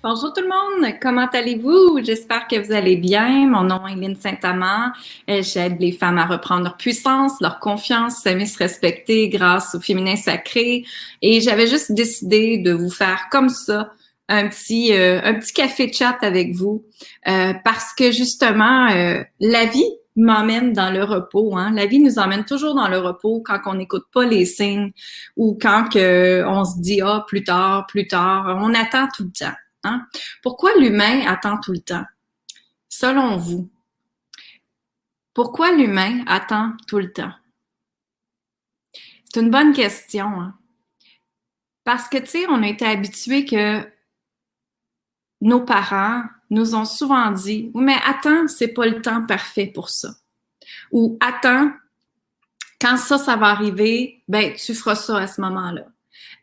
Bonjour tout le monde, comment allez-vous? J'espère que vous allez bien. Mon nom est Lynne Saint-Amand. J'aide les femmes à reprendre leur puissance, leur confiance, s'aimer, se respecter grâce au féminin sacré. Et j'avais juste décidé de vous faire comme ça un petit café de chat avec vous parce que justement, la vie m'emmène dans le repos. Hein? La vie nous emmène toujours dans le repos quand on n'écoute pas les signes ou quand on se dit « Ah, plus tard, plus tard ». On attend tout le temps. Hein? Pourquoi l'humain attend tout le temps? Selon vous, pourquoi l'humain attend tout le temps? C'est une bonne question. Hein? Parce que, tu sais, on a été habitués que nos parents nous ont souvent dit « Oui, mais attends, c'est pas le temps parfait pour ça. » Ou « Attends, quand ça va arriver, ben tu feras ça à ce moment-là. »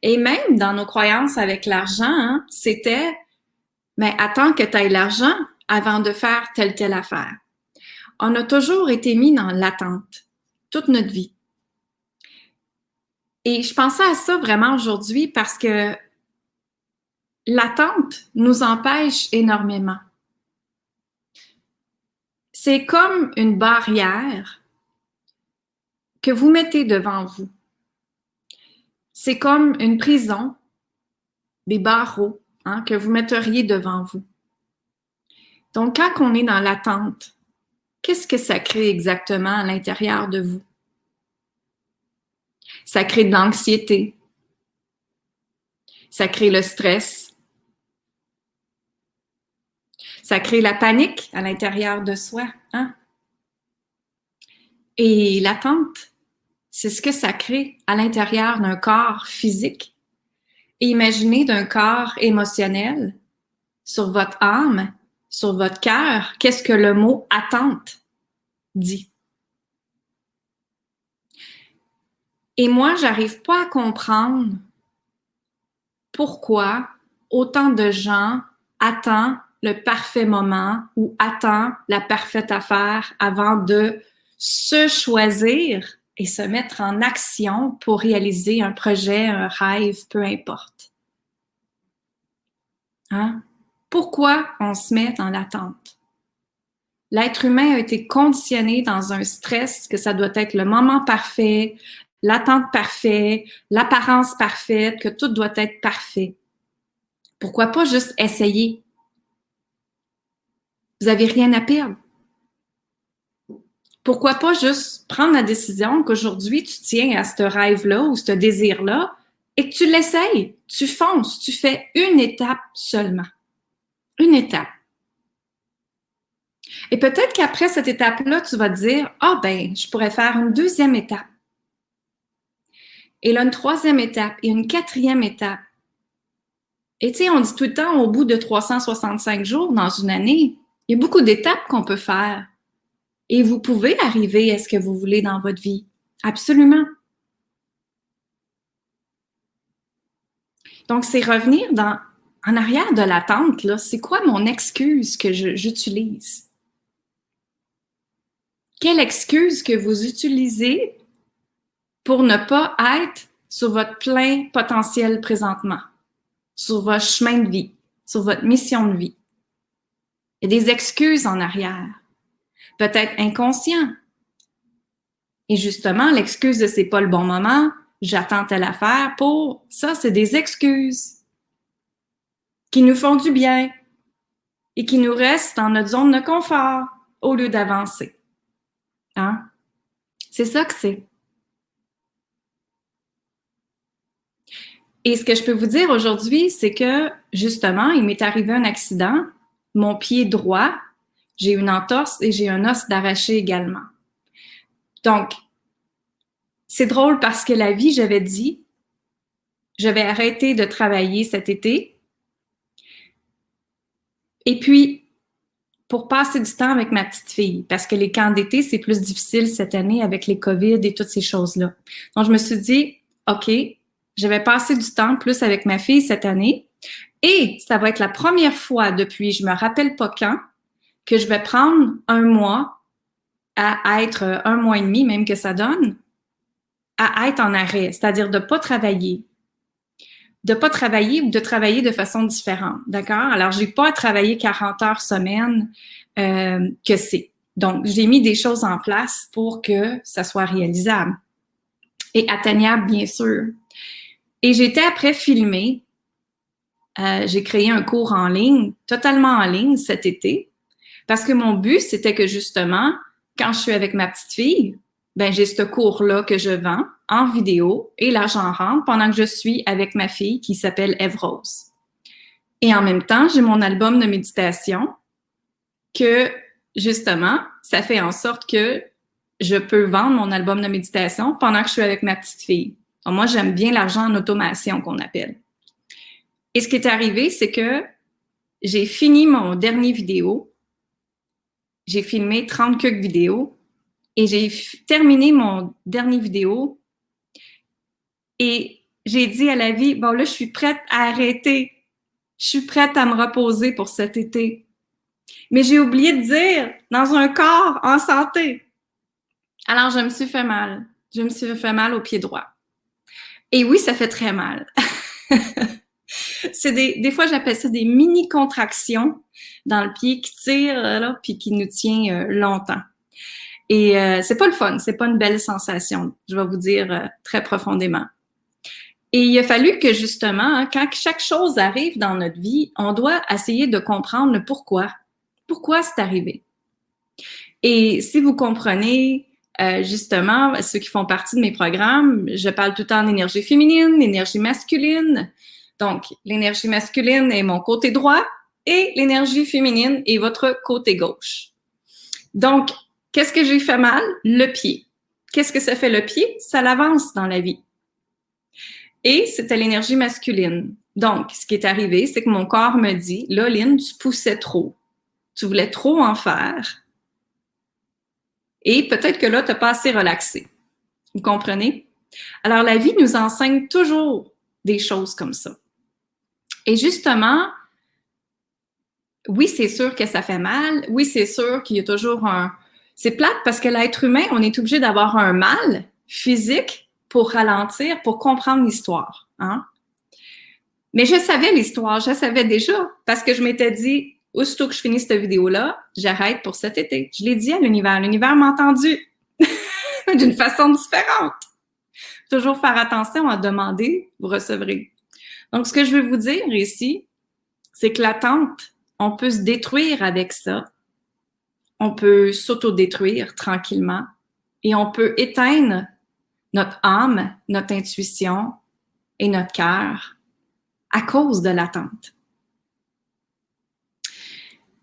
Et même dans nos croyances avec l'argent, hein, c'était mais attends que tu aies l'argent avant de faire telle affaire. On a toujours été mis dans l'attente, toute notre vie. Et je pensais à ça vraiment aujourd'hui parce que l'attente nous empêche énormément. C'est comme une barrière que vous mettez devant vous. C'est comme une prison, des barreaux, hein, que vous metteriez devant vous. Donc, quand on est dans l'attente, qu'est-ce que ça crée exactement à l'intérieur de vous? Ça crée de l'anxiété. Ça crée le stress. Ça crée la panique à l'intérieur de soi. Hein? Et l'attente, c'est ce que ça crée à l'intérieur d'un corps physique. Et imaginez d'un corps émotionnel, sur votre âme, sur votre cœur, qu'est-ce que le mot « attente » dit. Et moi, j'arrive pas à comprendre pourquoi autant de gens attendent le parfait moment ou attendent la parfaite affaire avant de se choisir et se mettre en action pour réaliser un projet, un rêve, peu importe. Hein? Pourquoi on se met dans l'attente? L'être humain a été conditionné dans un stress que ça doit être le moment parfait, l'attente parfaite, l'apparence parfaite, que tout doit être parfait. Pourquoi pas juste essayer? Vous n'avez rien à perdre. Pourquoi pas juste prendre la décision qu'aujourd'hui, tu tiens à ce rêve-là ou ce désir-là et que tu l'essayes, tu fonces, tu fais une étape seulement. Une étape. Et peut-être qu'après cette étape-là, tu vas te dire « Ah ben, je pourrais faire une deuxième étape. » Et là, une troisième étape et une quatrième étape. Et tu sais, on dit tout le temps, au bout de 365 jours dans une année, il y a beaucoup d'étapes qu'on peut faire. Et vous pouvez arriver à ce que vous voulez dans votre vie. Absolument. Donc, c'est revenir en arrière de l'attente, là. C'est quoi mon excuse que j'utilise? Quelle excuse que vous utilisez pour ne pas être sur votre plein potentiel présentement, sur votre chemin de vie, sur votre mission de vie? Il y a des excuses en arrière, peut-être inconscients. Et justement, l'excuse de c'est pas le bon moment, j'attends telle affaire pour ça, c'est des excuses qui nous font du bien et qui nous restent dans notre zone de confort au lieu d'avancer. Hein? C'est ça que c'est. Et ce que je peux vous dire aujourd'hui, c'est que justement, il m'est arrivé un accident, mon pied droit, j'ai une entorse et j'ai un os d'arraché également. Donc, c'est drôle parce que la vie, j'avais dit, je vais arrêter de travailler cet été. Et puis, pour passer du temps avec ma petite fille, parce que les camps d'été, c'est plus difficile cette année avec les COVID et toutes ces choses-là. Donc, je me suis dit, OK, je vais passer du temps plus avec ma fille cette année et ça va être la première fois depuis je me rappelle pas quand que je vais prendre un mois à être un mois et demi, même que ça donne, à être en arrêt, c'est-à-dire de pas travailler. De pas travailler ou de travailler de façon différente, d'accord? Alors, j'ai pas à travailler 40 heures semaine que c'est. Donc, j'ai mis des choses en place pour que ça soit réalisable et atteignable, bien sûr. Et j'étais après filmée. J'ai créé un cours en ligne, totalement en ligne cet été, parce que mon but, c'était que justement, quand je suis avec ma petite fille, ben j'ai ce cours-là que je vends en vidéo et l'argent rentre pendant que je suis avec ma fille qui s'appelle Eve Rose. Et en même temps, j'ai mon album de méditation que, justement, ça fait en sorte que je peux vendre mon album de méditation pendant que je suis avec ma petite fille. Donc, moi, j'aime bien l'argent en automation qu'on appelle. Et ce qui est arrivé, c'est que j'ai fini mon dernier vidéo. J'ai filmé 30 quelques vidéos et j'ai terminé mon dernier vidéo et j'ai dit à la vie, bon là, je suis prête à arrêter. Je suis prête à me reposer pour cet été. Mais j'ai oublié de dire, dans un corps en santé. Alors, je me suis fait mal. Je me suis fait mal au pied droit. Et oui, ça fait très mal. C'est des fois, j'appelle ça des mini-contractions dans le pied qui tirent, là, puis qui nous tient longtemps. Et c'est pas le fun, c'est pas une belle sensation, je vais vous dire très profondément. Et il a fallu que justement, hein, quand chaque chose arrive dans notre vie, on doit essayer de comprendre le pourquoi. Pourquoi c'est arrivé? Et si vous comprenez justement, ceux qui font partie de mes programmes, je parle tout le temps d'énergie féminine, d'énergie masculine. Donc, l'énergie masculine est mon côté droit et l'énergie féminine est votre côté gauche. Donc, qu'est-ce que j'ai fait mal? Le pied. Qu'est-ce que ça fait le pied? Ça l'avance dans la vie. Et c'était l'énergie masculine. Donc, ce qui est arrivé, c'est que mon corps me dit, là, Lynn, tu poussais trop. Tu voulais trop en faire. Et peut-être que là, tu n'as pas assez relaxé. Vous comprenez? Alors, la vie nous enseigne toujours des choses comme ça. Et justement, oui, c'est sûr que ça fait mal. Oui, c'est sûr qu'il y a toujours un... C'est plate parce que l'être humain, on est obligé d'avoir un mal physique pour ralentir, pour comprendre l'histoire. Hein? Mais je savais l'histoire, je savais déjà parce que je m'étais dit, aussitôt que je finis cette vidéo-là, j'arrête pour cet été. Je l'ai dit à l'univers. L'univers m'a entendu d'une façon différente. Toujours faire attention à demander, vous recevrez. Donc, ce que je veux vous dire ici, c'est que l'attente, on peut se détruire avec ça. On peut s'autodétruire tranquillement et on peut éteindre notre âme, notre intuition et notre cœur à cause de l'attente.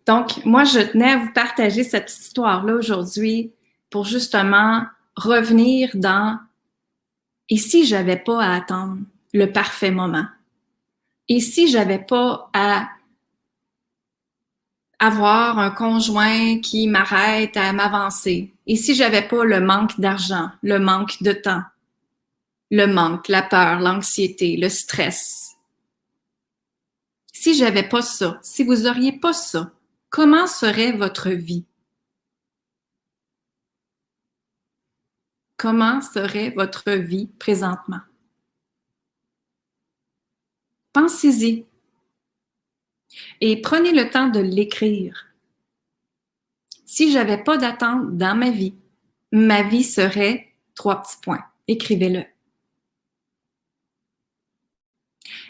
Donc, moi, je tenais à vous partager cette histoire-là aujourd'hui pour justement revenir dans « et si j'avais pas à attendre le parfait moment? Et si j'avais pas à avoir un conjoint qui m'arrête à m'avancer? Et si j'avais pas le manque d'argent, le manque de temps, le manque, la peur, l'anxiété, le stress? Si j'avais pas ça, si vous auriez pas ça, comment serait votre vie? Comment serait votre vie présentement? Pensez-y et prenez le temps de l'écrire. Si j'avais pas d'attente dans ma vie serait 3 petits points. Écrivez-le.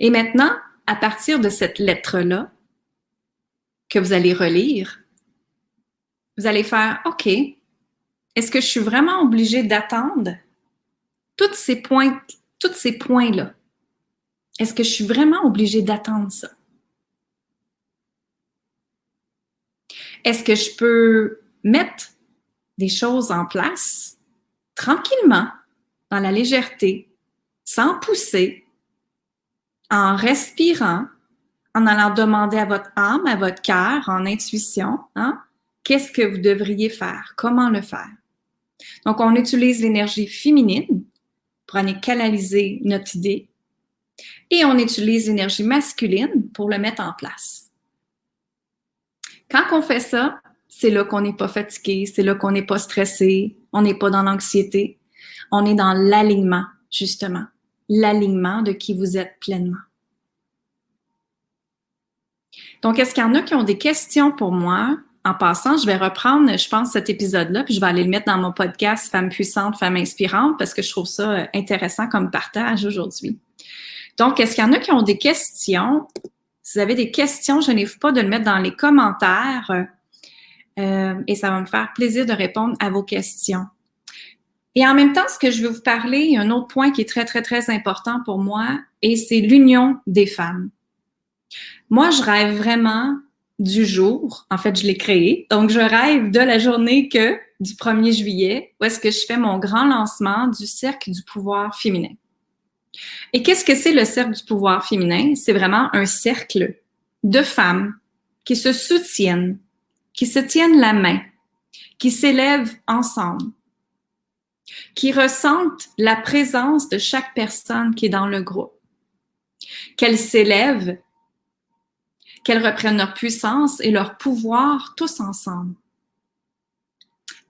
Et maintenant, à partir de cette lettre-là que vous allez relire, vous allez faire « OK, est-ce que je suis vraiment obligée d'attendre tous ces points-là? Est-ce que je suis vraiment obligée d'attendre ça? Est-ce que je peux mettre des choses en place tranquillement, dans la légèreté, sans pousser, en respirant, en allant demander à votre âme, à votre cœur, en intuition, hein, qu'est-ce que vous devriez faire? Comment le faire? Donc, on utilise l'énergie féminine pour aller canaliser notre idée. Et on utilise l'énergie masculine pour le mettre en place. Quand on fait ça, c'est là qu'on n'est pas fatigué, c'est là qu'on n'est pas stressé, on n'est pas dans l'anxiété, on est dans l'alignement, justement. L'alignement de qui vous êtes pleinement. Donc, est-ce qu'il y en a qui ont des questions pour moi? En passant, je vais reprendre, je pense, cet épisode-là, puis je vais aller le mettre dans mon podcast Femmes puissantes, Femmes inspirantes, parce que je trouve ça intéressant comme partage aujourd'hui. Donc, est-ce qu'il y en a qui ont des questions? Si vous avez des questions, je n'hésite pas de le mettre dans les commentaires et ça va me faire plaisir de répondre à vos questions. Et en même temps, ce que je veux vous parler, il y a un autre point qui est très, très, très important pour moi et c'est l'union des femmes. Moi, je rêve vraiment du jour, en fait, je l'ai créé, donc je rêve de la journée du 1er juillet, où est-ce que je fais mon grand lancement du Cercle du pouvoir féminin. Et qu'est-ce que c'est le Cercle du pouvoir féminin? C'est vraiment un cercle de femmes qui se soutiennent, qui se tiennent la main, qui s'élèvent ensemble, qui ressentent la présence de chaque personne qui est dans le groupe, qu'elles s'élèvent, qu'elles reprennent leur puissance et leur pouvoir tous ensemble.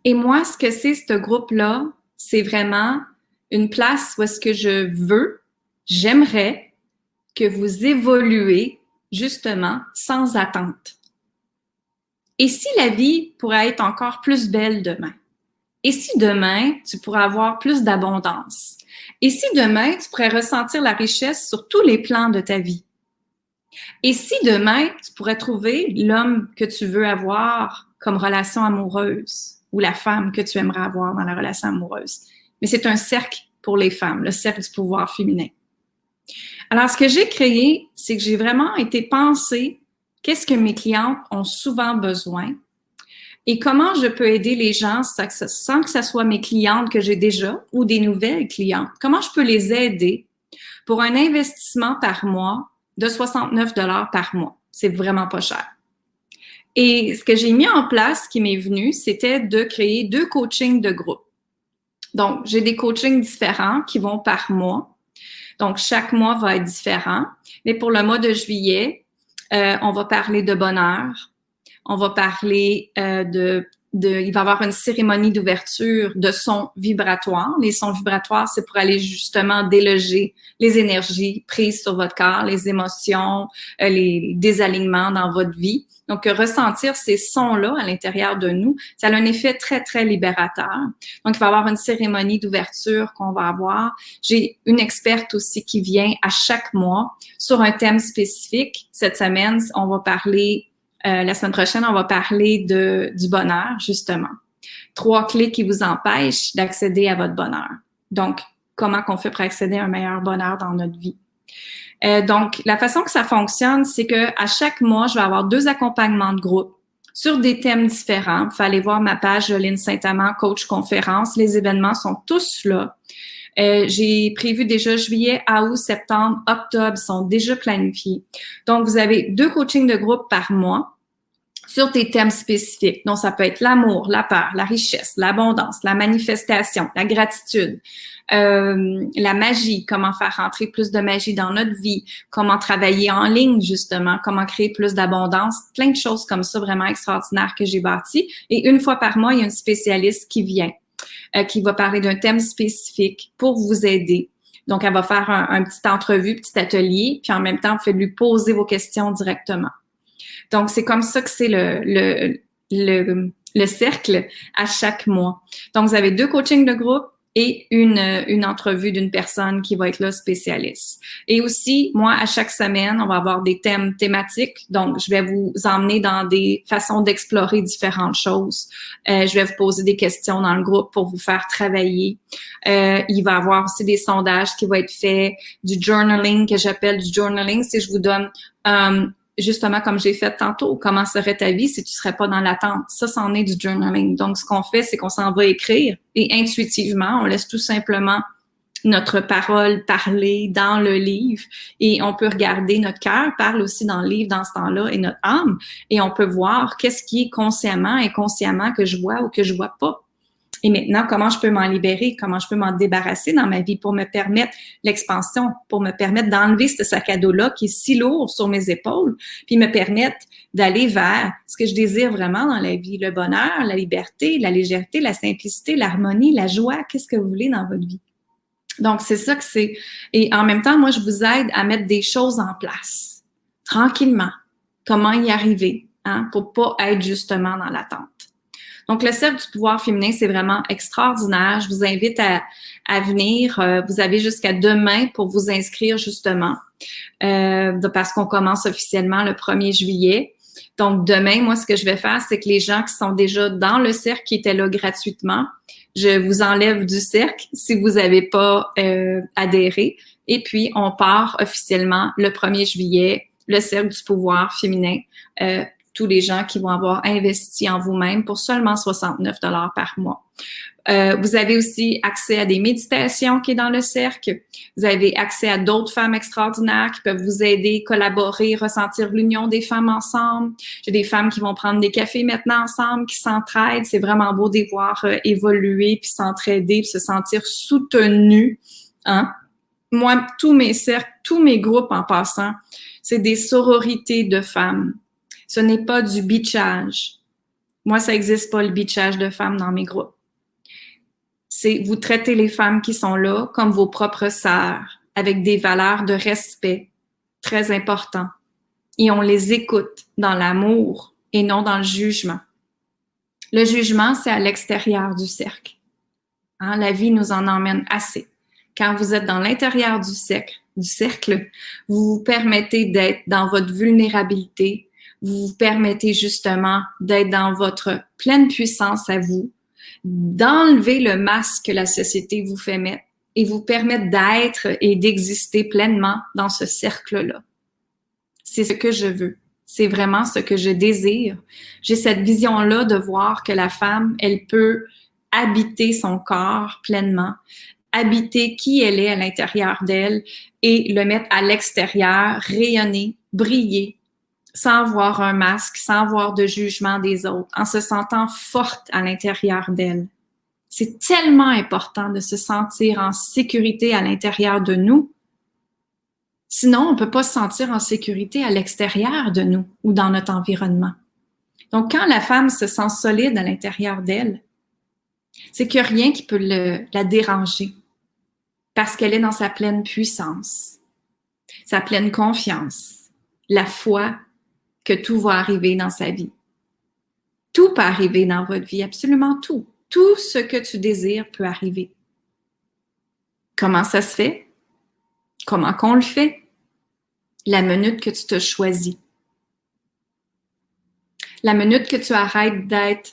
Et moi, ce que c'est ce groupe-là, c'est vraiment une place où est-ce que j'aimerais que vous évoluez justement sans attente. Et si la vie pourrait être encore plus belle demain? Et si demain, tu pourrais avoir plus d'abondance? Et si demain, tu pourrais ressentir la richesse sur tous les plans de ta vie? Et si demain, tu pourrais trouver l'homme que tu veux avoir comme relation amoureuse ou la femme que tu aimerais avoir dans la relation amoureuse? Mais c'est un cercle pour les femmes, le cercle du pouvoir féminin. Alors, ce que j'ai créé, c'est que j'ai vraiment été penser qu'est-ce que mes clientes ont souvent besoin et comment je peux aider les gens sans que ce soit mes clientes que j'ai déjà ou des nouvelles clientes. Comment je peux les aider pour un investissement par mois de 69 $ par mois. C'est vraiment pas cher. Et ce que j'ai mis en place, qui m'est venu, c'était de créer 2 coachings de groupe. Donc, j'ai des coachings différents qui vont par mois. Donc, chaque mois va être différent. Mais pour le mois de juillet, on va parler de bonheur. On va parler il va y avoir une cérémonie d'ouverture de sons vibratoires. Les sons vibratoires, c'est pour aller justement déloger les énergies prises sur votre corps, les émotions, les désalignements dans votre vie. Donc, ressentir ces sons-là à l'intérieur de nous, ça a un effet très, très libérateur. Donc, il va y avoir une cérémonie d'ouverture qu'on va avoir. J'ai une experte aussi qui vient à chaque mois sur un thème spécifique. Cette semaine, on va parler la semaine prochaine, on va parler du bonheur, justement. 3 clés qui vous empêchent d'accéder à votre bonheur. Donc, comment qu'on fait pour accéder à un meilleur bonheur dans notre vie. Donc, la façon que ça fonctionne, c'est que à chaque mois, je vais avoir 2 accompagnements de groupe sur des thèmes différents. Il faut aller voir ma page Lynne Saint-Amand, coach conférence. Les événements sont tous là. J'ai prévu déjà juillet, août, septembre, octobre, ils sont déjà planifiés. Donc, vous avez 2 coachings de groupe par mois sur des thèmes spécifiques. Donc, ça peut être l'amour, la peur, la richesse, l'abondance, la manifestation, la gratitude, la magie, comment faire rentrer plus de magie dans notre vie, comment travailler en ligne, justement, comment créer plus d'abondance, plein de choses comme ça vraiment extraordinaires que j'ai bâties. Et une fois par mois, il y a une spécialiste qui vient. Qui va parler d'un thème spécifique pour vous aider. Donc, elle va faire un petit entrevue, petit atelier, puis en même temps, vous faites lui poser vos questions directement. Donc, c'est comme ça que c'est le cercle à chaque mois. Donc, vous avez 2 coachings de groupe et une entrevue d'une personne qui va être là spécialiste. Et aussi, moi, à chaque semaine, on va avoir des thèmes thématiques. Donc, je vais vous emmener dans des façons d'explorer différentes choses. Je vais vous poser des questions dans le groupe pour vous faire travailler. Il va y avoir aussi des sondages qui vont être faits, du journaling que j'appelle du journaling. Si je vous donne justement, comme j'ai fait tantôt, comment serait ta vie si tu serais pas dans l'attente? Ça, c'en est du journaling. Donc, ce qu'on fait, c'est qu'on s'en va écrire et intuitivement, on laisse tout simplement notre parole parler dans le livre et on peut regarder, notre cœur parle aussi dans le livre dans ce temps-là et notre âme et on peut voir qu'est-ce qui est consciemment, inconsciemment que je vois ou que je vois pas. Et maintenant, comment je peux m'en libérer, comment je peux m'en débarrasser dans ma vie pour me permettre l'expansion, pour me permettre d'enlever ce sac à dos-là qui est si lourd sur mes épaules, puis me permettre d'aller vers ce que je désire vraiment dans la vie, le bonheur, la liberté, la légèreté, la simplicité, l'harmonie, la joie, qu'est-ce que vous voulez dans votre vie. Donc, c'est ça que c'est. Et en même temps, moi, je vous aide à mettre des choses en place, tranquillement. Comment y arriver, hein, pour pas être justement dans l'attente. Donc, le cercle du pouvoir féminin, c'est vraiment extraordinaire. Je vous invite à venir. Vous avez jusqu'à demain pour vous inscrire, justement, parce qu'on commence officiellement le 1er juillet. Donc, demain, moi, ce que je vais faire, c'est que les gens qui sont déjà dans le cercle, qui étaient là gratuitement, je vous enlève du cercle si vous n'avez pas adhéré. Et puis, on part officiellement le 1er juillet, le cercle du pouvoir féminin. Tous les gens qui vont avoir investi en vous-même pour seulement 69 $ par mois. Vous avez aussi accès à des méditations qui est dans le cercle. Vous avez accès à d'autres femmes extraordinaires qui peuvent vous aider, collaborer, ressentir l'union des femmes ensemble. J'ai des femmes qui vont prendre des cafés maintenant ensemble, qui s'entraident. C'est vraiment beau de les voir évoluer, puis s'entraider, puis se sentir soutenues. Hein? Moi, tous mes cercles, tous mes groupes en passant, c'est des sororités de femmes. Ce n'est pas du bitchage. Moi, ça n'existe pas le bitchage de femmes dans mes groupes. C'est vous traitez les femmes qui sont là comme vos propres sœurs, avec des valeurs de respect très importantes. Et on les écoute dans l'amour et non dans le jugement. Le jugement, c'est à l'extérieur du cercle. Hein, la vie nous en emmène assez. Quand vous êtes dans l'intérieur du cercle, vous vous permettez d'être dans votre vulnérabilité. Vous vous permettez justement d'être dans votre pleine puissance à vous, d'enlever le masque que la société vous fait mettre et vous permettre d'être et d'exister pleinement dans ce cercle-là. C'est ce que je veux. C'est vraiment ce que je désire. J'ai cette vision-là de voir que la femme, elle peut habiter son corps pleinement, habiter qui elle est à l'intérieur d'elle et le mettre à l'extérieur, rayonner, briller, sans avoir un masque, sans avoir de jugement des autres, en se sentant forte à l'intérieur d'elle. C'est tellement important de se sentir en sécurité à l'intérieur de nous. Sinon, on ne peut pas se sentir en sécurité à l'extérieur de nous ou dans notre environnement. Donc, quand la femme se sent solide à l'intérieur d'elle, c'est qu'il n'y a rien qui peut la déranger parce qu'elle est dans sa pleine puissance, sa pleine confiance, la foi que tout va arriver dans sa vie. Tout peut arriver dans votre vie, absolument tout. Tout ce que tu désires peut arriver. Comment ça se fait? Comment qu'on le fait? La minute que tu te choisis. La minute que tu arrêtes d'être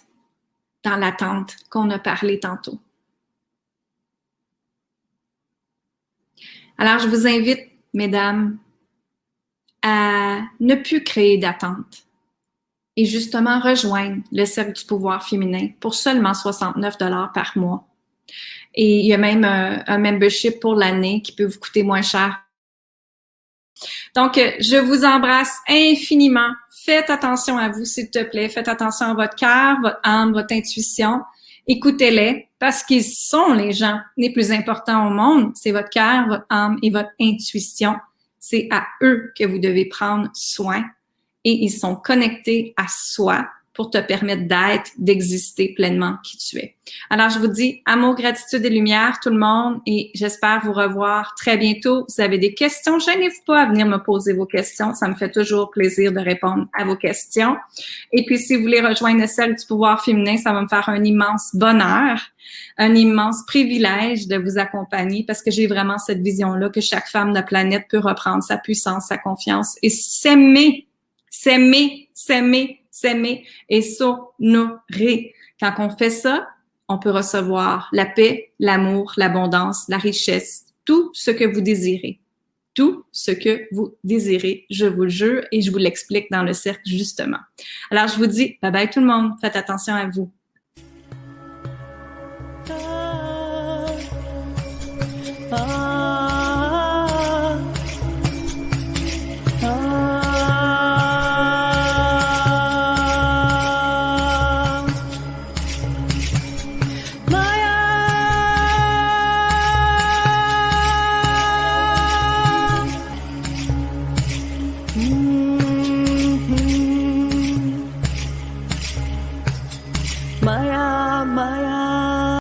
dans l'attente qu'on a parlé tantôt. Alors, je vous invite, mesdames, à ne plus créer d'attente et justement rejoindre le cercle du pouvoir féminin pour seulement 69 $ par mois. Et il y a même un membership pour l'année qui peut vous coûter moins cher. Donc, je vous embrasse infiniment. Faites attention à vous, s'il te plaît. Faites attention à votre cœur, votre âme, votre intuition. Écoutez-les parce qu'ils sont les gens les plus importants au monde. C'est votre cœur, votre âme et votre intuition. C'est à eux que vous devez prendre soin et ils sont connectés à soi pour te permettre d'être, d'exister pleinement qui tu es. Alors, je vous dis amour, gratitude et lumière, tout le monde, et j'espère vous revoir très bientôt. Vous avez des questions, gênez-vous pas à venir me poser vos questions. Ça me fait toujours plaisir de répondre à vos questions. Et puis, si vous voulez rejoindre le cercle du pouvoir féminin, ça va me faire un immense bonheur, un immense privilège de vous accompagner parce que j'ai vraiment cette vision-là que chaque femme de la planète peut reprendre sa puissance, sa confiance et s'aimer et s'honorer. Quand on fait ça, on peut recevoir la paix, l'amour, l'abondance, la richesse, tout ce que vous désirez. Tout ce que vous désirez, je vous le jure, et je vous l'explique dans le cercle justement. Alors, je vous dis bye bye tout le monde. Faites attention à vous. My Maya Maya